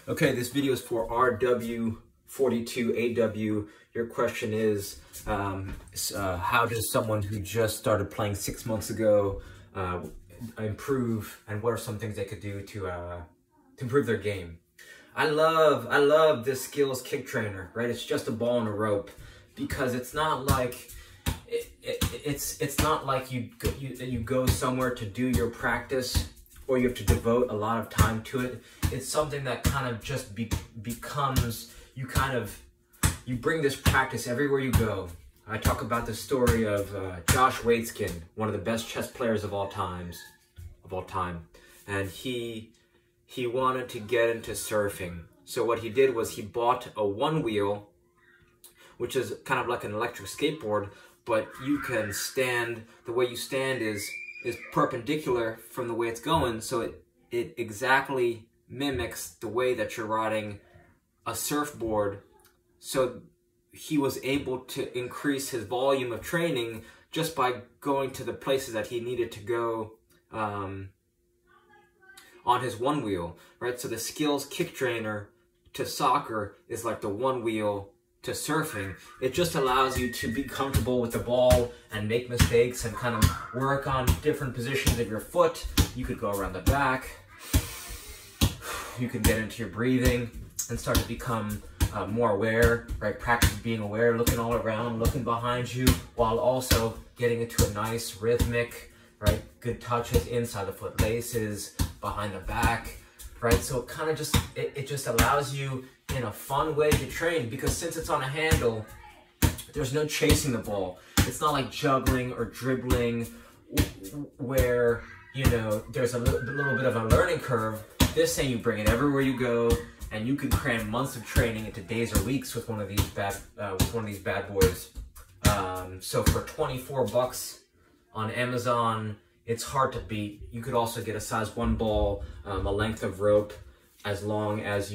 Okay, this video is for RW42AW. Your question is, how does someone who just started playing 6 months ago improve, and what are some things they could do to improve their game? I love this skills kick trainer, right? It's just a ball and a rope, because it's not like it's not like you go somewhere to do your practice, or you have to devote a lot of time to it. It's something that kind of just becomes, you bring this practice everywhere you go. I talk about the story of Josh Waitzkin, one of the best chess players of all time, and he wanted to get into surfing. So what he did was he bought a one wheel, which is kind of like an electric skateboard, but you can stand, the way you stand is perpendicular from the way it's going, so it exactly mimics the way that you're riding a surfboard. So he was able to increase his volume of training just by going to the places that he needed to go on his one wheel, right? So the skills kick trainer to soccer is like the one wheel to surfing. It just allows you to be comfortable with the ball and make mistakes and kind of work on different positions of your foot. You could go around the back. You can get into your breathing and start to become more aware, right? Practice being aware, looking all around, looking behind you, while also getting into a nice rhythmic, right? Good touches inside the foot laces, behind the back, right? So it kind of just, it just allows you in a fun way to train, because since it's on a handle, there's no chasing the ball. It's not like juggling or dribbling where, you know, there's a little bit of a learning curve. This thing, you bring it everywhere you go, and you can cram months of training into days or weeks with one of these bad boys. So for 24 bucks on Amazon, it's hard to beat. You could also get a size 1 ball, a length of rope as long as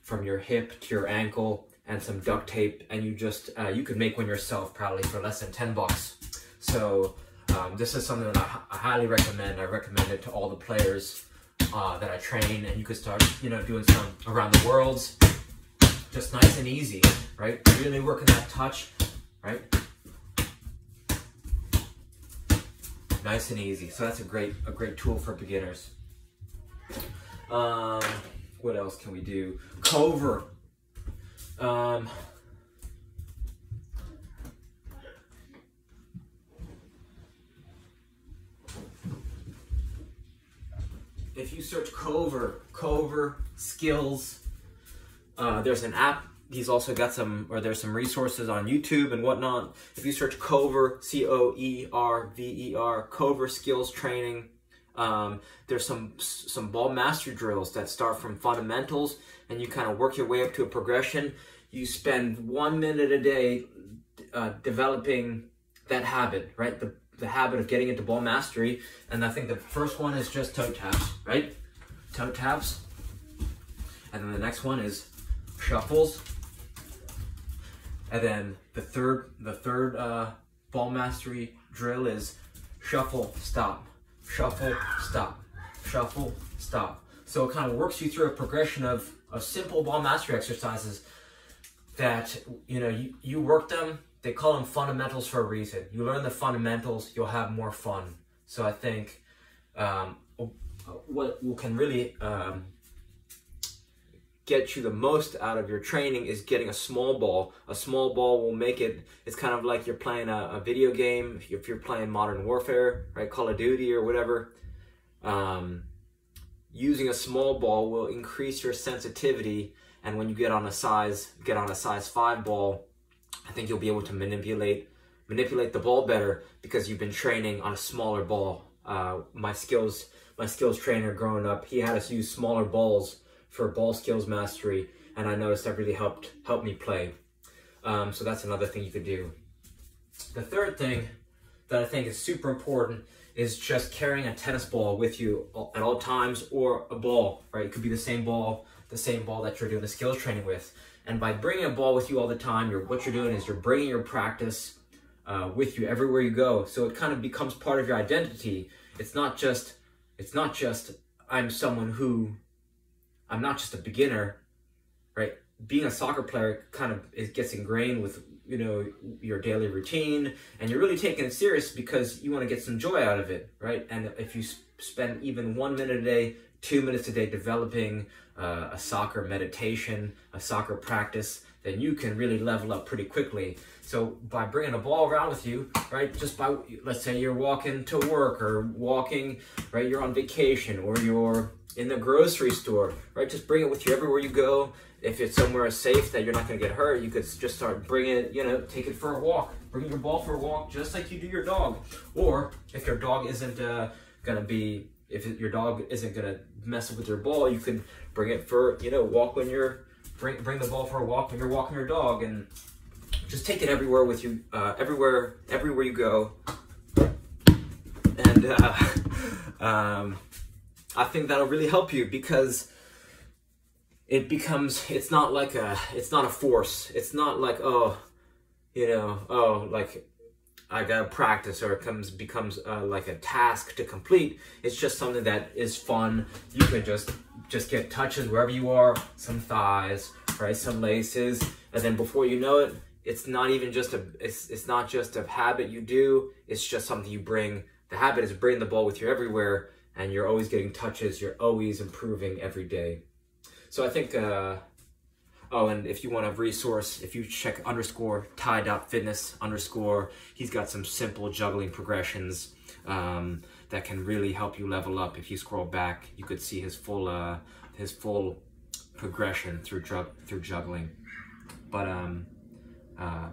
from your hip to your ankle, and some duct tape, and you could make one yourself probably for less than 10 bucks. So this is something that I highly recommend. I recommend it to all the players that I train, and you could start, doing some around the worlds, just nice and easy, right? Really working that touch, right? Nice and easy. So that's a great tool for beginners. What else can we do? Cover. If you search Cover skills, there's an app. He's also got there's some resources on YouTube and whatnot. If you search Cover, C-O-E-R-V-E-R, Cover skills training, there's some ball mastery drills that start from fundamentals, and you kind of work your way up to a progression. You spend 1 minute a day developing that habit, right? The habit of getting into ball mastery. And I think the first one is just toe taps, right? Toe taps. And then the next one is shuffles. And then the third ball mastery drill is shuffle, stop, shuffle, stop, shuffle, stop. So it kind of works you through a progression of simple ball mastery exercises that, you work them. They call them fundamentals for a reason. You learn the fundamentals, you'll have more fun. So I think what can really get you the most out of your training is getting a small ball. A small ball will make it's kind of like you're playing a video game. If you're playing Modern Warfare, right, Call of Duty or whatever, using a small ball will increase your sensitivity. And when you get on a size 5 ball, I think you'll be able to manipulate the ball better, because you've been training on a smaller ball. My skills trainer growing up, he had us use smaller balls for ball skills mastery, and I noticed that really helped me play. So that's another thing you could do. The third thing that I think is super important is just carrying a tennis ball with you at all times, or a ball, right? It could be the same ball that you're doing the skills training with. And by bringing a ball with you all the time, what you're doing is you're bringing your practice with you everywhere you go. So it kind of becomes part of your identity. It's not just I'm someone who I'm not just a beginner, right? Being a soccer player kind of, it gets ingrained with, you know, your daily routine, and you're really taking it serious because you want to get some joy out of it, right? And if you spend even 1 minute a day, 2 minutes a day developing a soccer meditation, a soccer practice, then you can really level up pretty quickly. So by bringing a ball around with you, right, just by, let's say you're walking to work or walking, right, you're on vacation or you're in the grocery store, right, just bring it with you everywhere you go. If it's somewhere safe that you're not going to get hurt, you could just start bringing it, you know, take it for a walk. Bring your ball for a walk just like you do your dog. Or if your dog isn't going to be, if your dog isn't going to mess with your ball, you can bring it for, you know, walk when you're, bring the ball for a walk when you're walking your dog, and just take it everywhere with you, everywhere you go. And I think that'll really help you, because it becomes, it's not a force. It's not like, oh, you know, oh, like I gotta practice, or it becomes like a task to complete. It's just something that is fun. You can just get touches wherever you are, some thighs, right, some laces, and then before you know it, it's not even just it's not just a habit you do, it's just something you bring. The habit is bringing the ball with you everywhere, and you're always getting touches, you're always improving every day. So I think, oh, and if you want a resource, if you check _Ty.fitness_, he's got some simple juggling progressions that can really help you level up. If you scroll back, you could see his full progression through juggling. But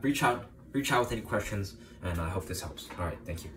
reach out with any questions, and I hope this helps. All right, thank you.